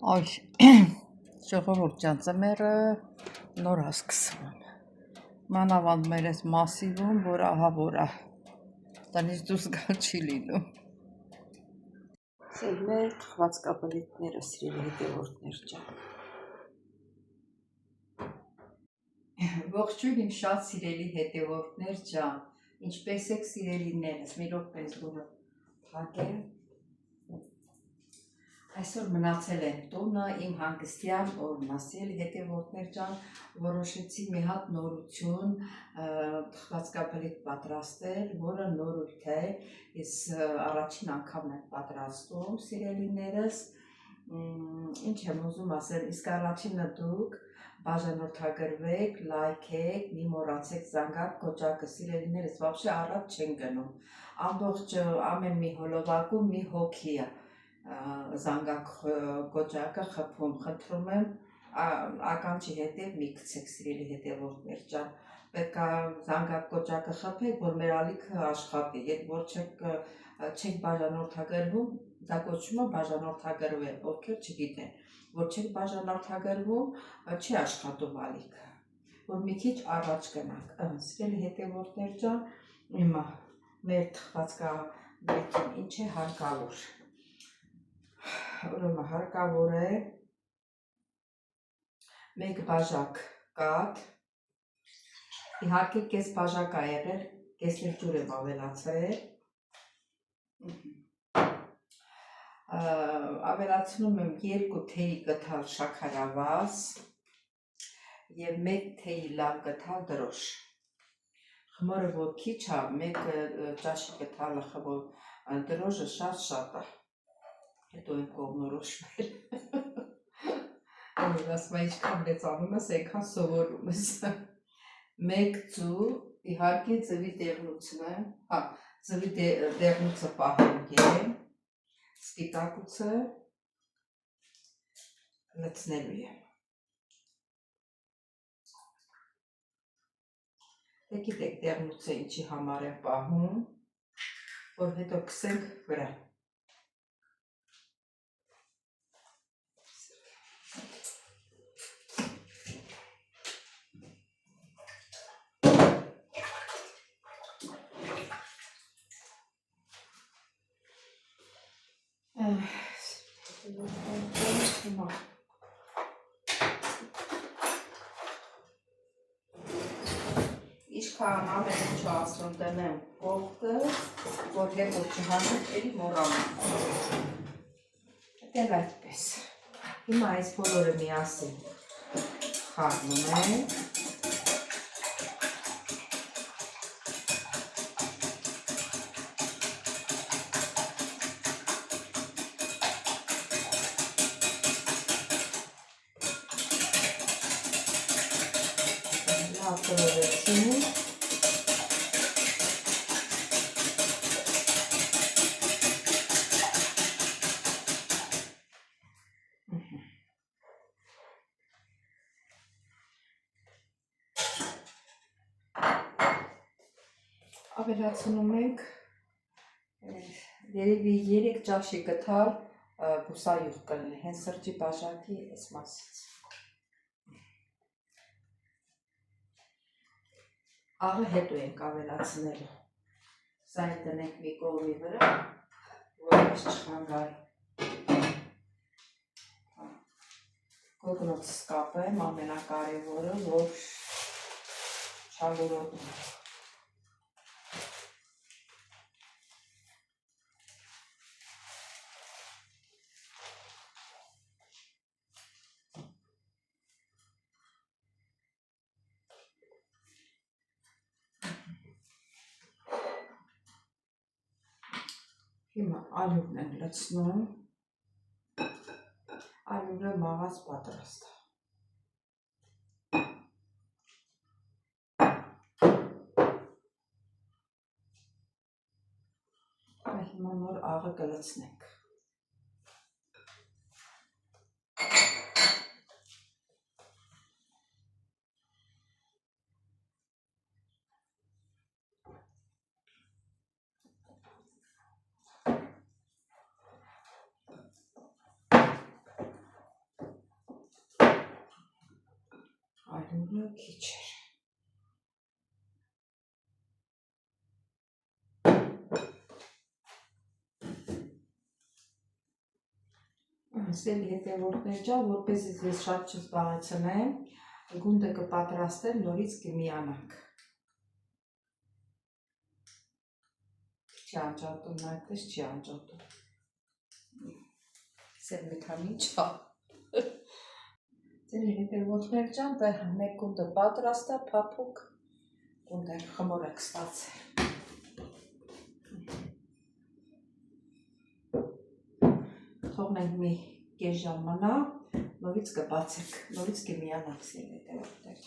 Ay, ժողովուրդ ջան, ծմերը նոր է սկսվում։ Մանավանդ մեր այս մասիվում, որ ահա որ է, տնից դուրս գալ չի լինում։ Սեր մեր թխվածքաբլիթները, սիրելի հետևորդներ ջան։ Ողջույն իմ շատ սիրելի հետևորդներ ջան, ինչպես եք սիրելիներս, մի րոպե դուրը փակեմ։ Այսօր մնացել եմ տունը, իմ հանգստյան օրն է, սիրելի հետևորդներ ջան, որոշեցի մի հատ նորություն թխվածքաբլիթ պատրաստել, որը նորույթ է, ես առաջին անգամն եմ պատրաստում, սիրելիներս, ինչ եմ ուզում ասել, իսկ առաջինը դուք բաժանորդագրվեք, լայքեք, մի մոռացեք զանգակ կոճակը, սիրելիներս, вообще առաջ չեն գնում, ամբողջ ամեն մի հոլովակում մի հոգի է զանգակ կոճակը խփում, խնդրում եմ ականջի հետև մի գցեք, սիրելի հետևորդներ ջան, պետք է զանգակ կոճակը խփեք, որ մեր ալիքը աշխատի, երբ որ չեք բաժանորդագրվում, դա կոչվում է բաժանորդագրվել, ովքեր չգիտեն, որ չեք բաժանորդագրվում, չի աշխատում ալիքը, որ մի քիչ առաջ գնանք, սիրելի հետևորդներ ջան, հիմա մեր թխվածքաբլիթին ինչ է հարկավոր, ուրեմն հարկավոր է 1 բաժակ կաթ, իհարկե կես բաժակ ա եղել, կեսներ ջուր եմ ավելացրել, ավելացնում եմ 2 թեյի կթալ շաքարավազ և 1 թեյի լավ կթալ դրոշ, խմորը որ քիչ է, 1 ճաշի կթալը դրոշը շատ է, հետո եմ կողմնորոշվել, ասում է ինչքան մեծանում ես, այնքան սովորում ես, 1 ձու, իհարկե ձվի դեղնուցը պահենք եմ, սպիտակուցը լցնելու եմ, դե գիտեք դեղնուցը ինչի համար եմ պահում, որ հետո քսենք վրա, Ինչքան ամեն ինչ ասում տնեմ կողքը, որ հետ որ չհանեմ, էլի մոռանում, դել այդպես, հիմա այս բոլորը միասին խառնում ենք, հատորեցին, ավելացնում ենք երևի 3 ճաշի կթալ բուսայուղ կլինի, հենց սրճի բաժակի այս մասից, աղը հետո ենք ավելացնելու, սա են տնենք մի կողմի վրա, որպես չխանգարի, կոգնոց սկապեմ, ամենակարևորը, որ չալուրոտում, հիմա ալյուրն եմ լցնում, ալյուրը մաղած պատրաստ է, հիմա նոր աղը կլցնենք, Ալյուրը քիչ էր։ Սելի հետևորդներ ջան, որպեսզի ձեզ շատ չզբաղեցնեմ, գունդը կպատրաստեմ, նորից կմիանանք։ Չի անջատում, այդպես չի անջատում։ Սել մի քանի չա։ Ձերի հետևորդներ ջան, դա մեկ գունդը պատրաստ է, փափուկ գունդը խմոր եք ստացել։ Թողնենք մի կես ժամ մնա, նորից կբացեք, նորից կմիանանք սելի հետևորդներ։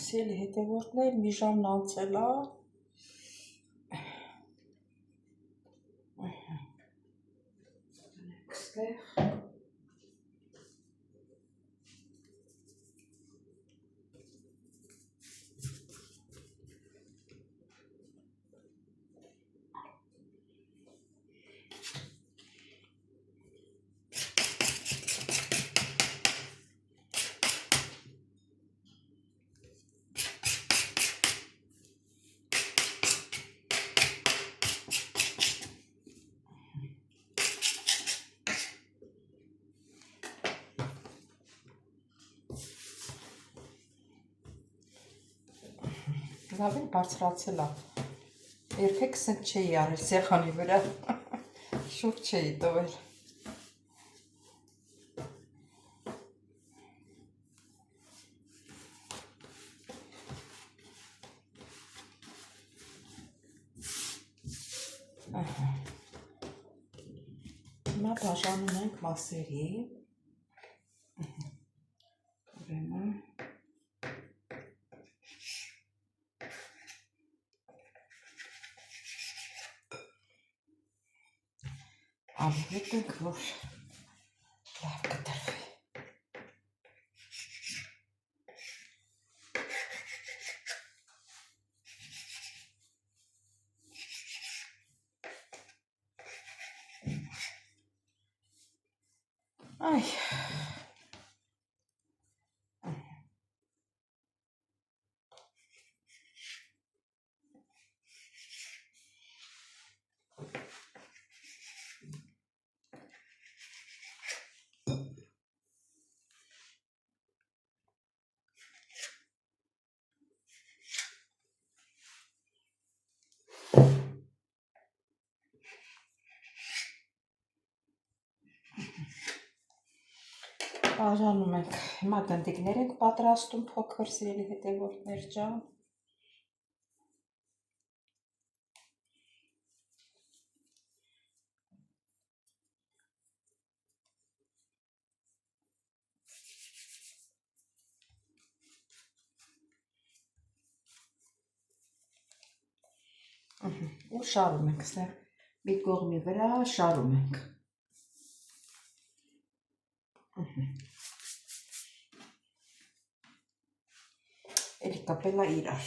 Սելի հետևորդներ, մի ժամն անցել է։ Լավ էլ բարձրացել է, երբեք սնկ չէի արել սեղանի վրա, շուտ չէի տվել։ Հիմա բաժանում ենք մասերի, ուրեմն ալյուրը ենք, որ լավ կտրվի։ Այ, բաժանում ենք, հիմա գնդիկներ ենք պատրաստում փոքր սիրելի հետևորդներ ջան։ Ու շարում ենք, սա մի կողմի վրա շարում ենք։ Էլի կապել է իրար։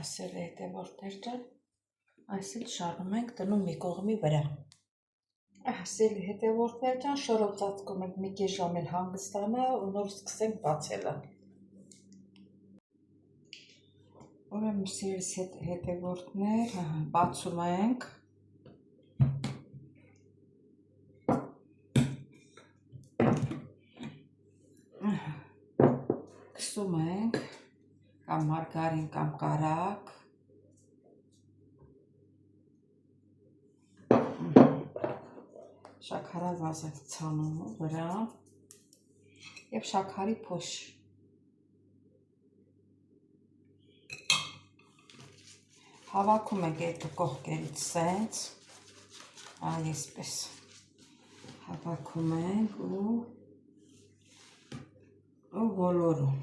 Սելի հետևորդներ ջան, այս էլ շարում ենք դնում մի կողմի վրա։ Սելի հետևորդներ ջան, շորով ծածկում ենք մի կես ժամ էլ հանգստանա ու նոր սկսենք բացելը։ Ուրեմն սիրելի հետևորդներ, բացում ենք։ Քսում ենք կամ մարգարին կամ կարագ։ Շաքարավազ ենք ցանում վրա եւ շաքարի փոշ։ Հավաքում ենք այդ կողքերից սենց, այսպես հավաքում ենք ու ոլորում։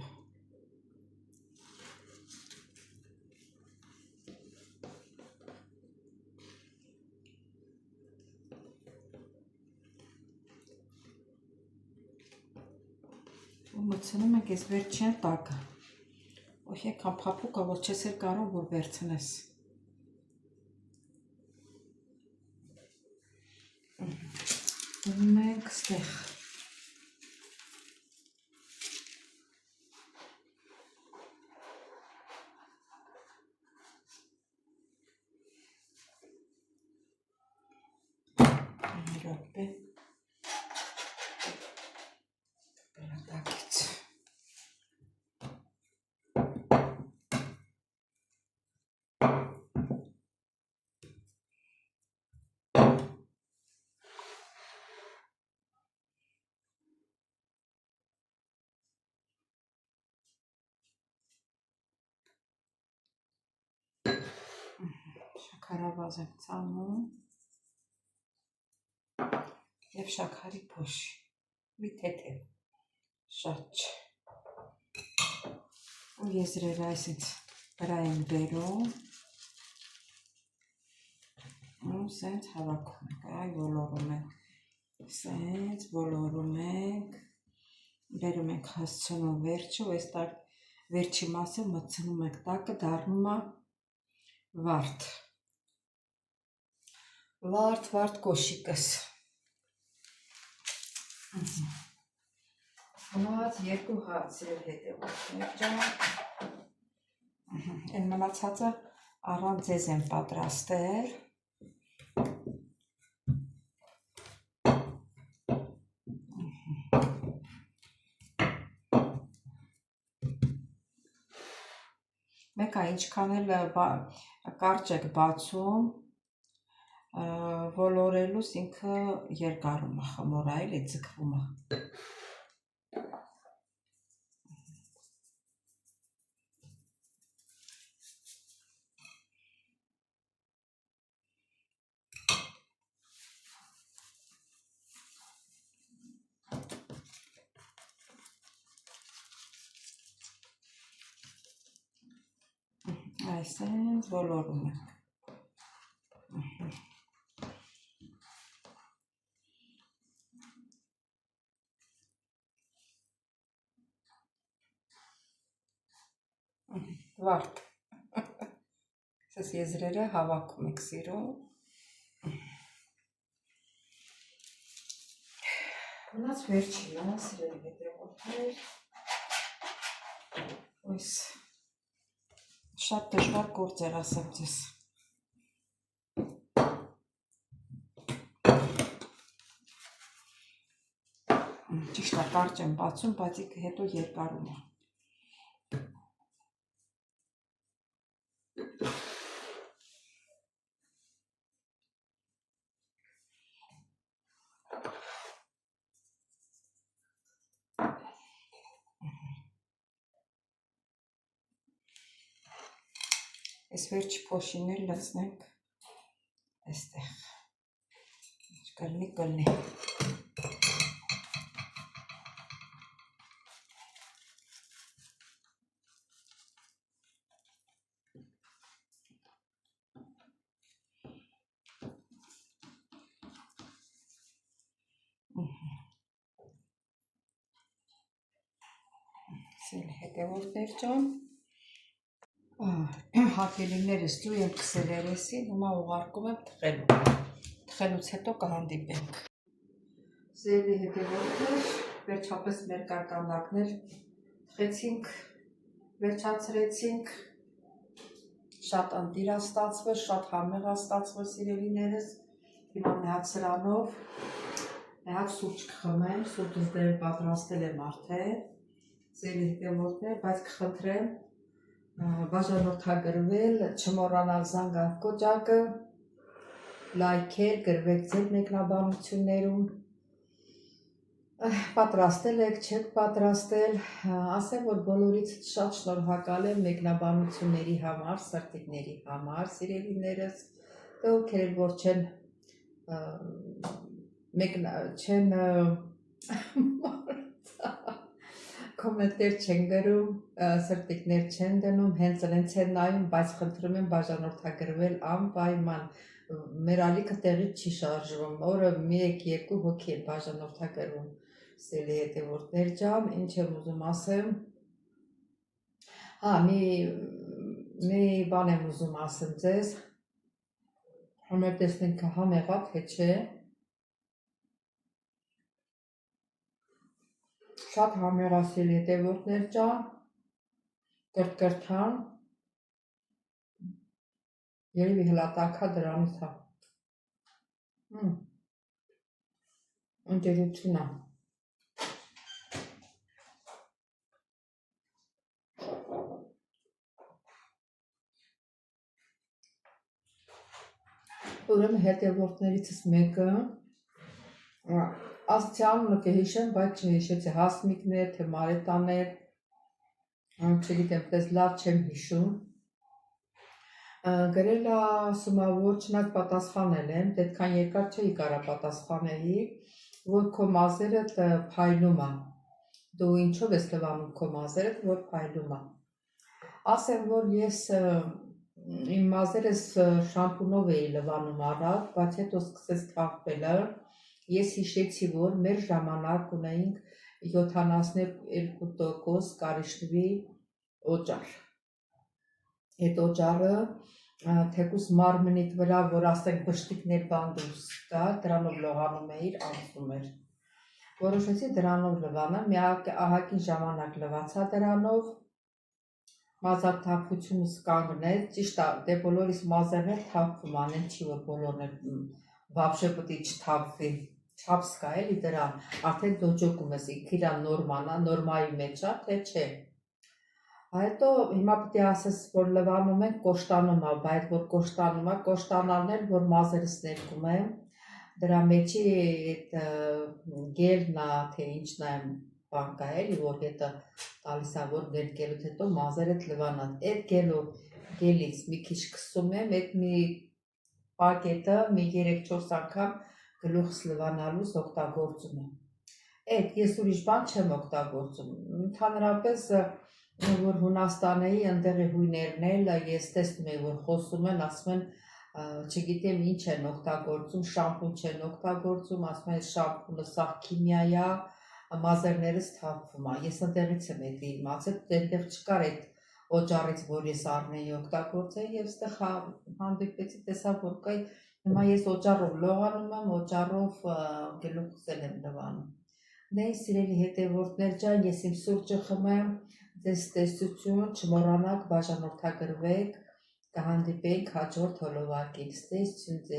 ու մտցնում ենք այս վերջին տակը։ Ոհ եկան փափուկը, որ չես էլ կարող որ վերցնես։ Դնում ենք ստեղ։ Րոպե։ Տակից։ Շաքարավազ եմ ցանում և շաքարի փոշ, մի թեթև, շատ չէ, ու եզրերը այսինց վրա են բերում ու սենց հավաքում ենք, այ ոլորում ենք, սենց ոլորում ենք, բերում ենք հասցնում վերջը, ու այս տակ վերջի մասը մտցնում ենք տակը, դառնում է վարդ կոշիկս։ Մնաց երկու հաց էր հետևորդներ ջան, են մնացածը առանց ձեզ եմ պատրաստել, մեկա ինչքան էլ կարճ եք բացում, ոլորելուս ինքը երկարում է, խմորը էլի ձգվում է։ Այսենց ոլորում ենք։ Վարդ։ Սես եզրերը հավաքում եք սիրում։ Մնաց վերջինը, սիրելի հետևորդներ, այս շատ դժվար գործ էր, ասեմ ձեզ։ Ճիշտ է, կարճ եմ բացում, բայց հետո երկարում է։ Այս վերջի փոշին էլ լցնենք այստեղ, կլնի։ Հետևորդներ ջան, հատելիներս դու եմ կսել երեսին, հիմա ուղարկում եմ թխելու, թխելուց հետո կհանդիպենք։ Սիրելի հետևորդներ, վերջապես մեր կարկանդակներ թխեցինք, վերջացրեցինք, շատ ընտիր է ստացվել, շատ համեղ է ստացվել սիրելիներս, հիմա մի հատ սրանով, մի հատ սուրճ կխմեմ, սուրճս դեռ պատրաստել եմ արդեն, սիրելի հետևորդներ, բայց կխնդրեմ բաժանորդագրվել, չմոռանալ զանգալ կոճակը, լայքել, գրվեք ձեր մեկնաբանություններում, պատրաստել եք, չեք պատրաստել, ասեմ, որ բոլորից շատ շնորհակալ եմ մեկնաբանությունների համար, սրտիկների համար, սիրելիներս, ովքեր որ չեն կոմենտներ չեն գրում, սրտիկներ չեն դնում, հենց իրենց են նայում, բայց խնդրում եմ բաժանորդագրվել անպայման, մեր ալիքը տեղից չի շարժվում, օրը 1-2 հոգի է բաժանորդագրվում, Սիրելի հետևորդներ ջան, ինչ եմ ուզում ասեմ։ Մի բան եմ ուզում ասեմ ձեզ։ Հոմեր տեսնենք համ եղավ, թե չէ։ Շատ համեղասիրելի հետևորդներ ջան, կրթկրթան, երևի հլատակա դրանից հա։ Ընկերություն է։ Ուրեմն հետևորդներիցս մեկը, ասացի անունը կհիշեմ, բայց չհիշեցի, Հասմիկներ, թե Մարետաներ, չգիտեմ, պես լավ չեմ հիշում, գրել է ասում է, որ չնայած պատասխանել եմ, դետքան երկար չէի կարա պատասխանեի, որ քո մազերդ փայլում է, դու ինչով ես լվանում քո մազերդ, որ փայլում է, ասեմ, որ ես իմ մազերս շամպունով էի լվանում առավ, բայց հետո սկսեց թափվելը, ես հիշեցի, որ մեր ժամանակ ունեինք 72% կարիշնվի օճառ, այդ օճառը թեկուս մարմնիդ վրա, որ ասենք բշտիկներ բան դուրս կա, դրանով լողանում էիր, անցնում էր, որոշեցի դրանով լվանեմ, մի ահագին ժամանակ լվացա դրանով, մազաթափությունս կանգնեց, ճիշտ է, դե բոլորիս մազերն էլ թափվում անեն, չի որ բոլորն էլ վաբշե պտի չթափվի, չափս կա էլի դրան, արդեն դոջոկում ես, ինքը իրան նորմայի մեջ է, թե չէ։ Հետո հիմա պտի ասես, որ լվանում ենք կոշտանում է, բայց որ կոշտանում է, կոշտանալն էլ, որ մազերս ներկում եմ, դրա մեջի գելն է, թե ինչն է բան կա էլի, որ հետը տալիս է, որ ներկելուց հետո մազերդ լվանած, այդ գելից մի քիչ կսում եմ, այդ մի պակետը մի 3-4 անգամ գլուխս լվանալուց օգտագործում եմ, այդ ես ուրիշ բան չեմ օգտագործում, ընդհանրապես որ Հունաստան էի, ընդեղի հույներն էլ, ես տեսնում էի, որ խոսում են, ասում են, չգիտեմ ինչ են օգտագործում, շամպուն չեն օգտագործում, ասում են շամպունը սաղ քիմիա է, մազերներս թափվում է, ես ընդեղից եմ էդ իմացել, այնտեղ չկար այդ օճառից, որ ես առնեի օգտագործեի և ստեղ հանդիպեցի, տեսա, որ կայ, հիմա ես օճառով լողանում եմ, օճառով գլուխս էլ եմ լվանում։ Դե սիրելի հետևորդներ ջան, ես իմ սուրճը խմեմ, ձեզ տեսություն, չմոռանաք բաժանորդագրվեք, կհանդիպենք հաջորդ հոլովակին, ստեսություն ձեզ։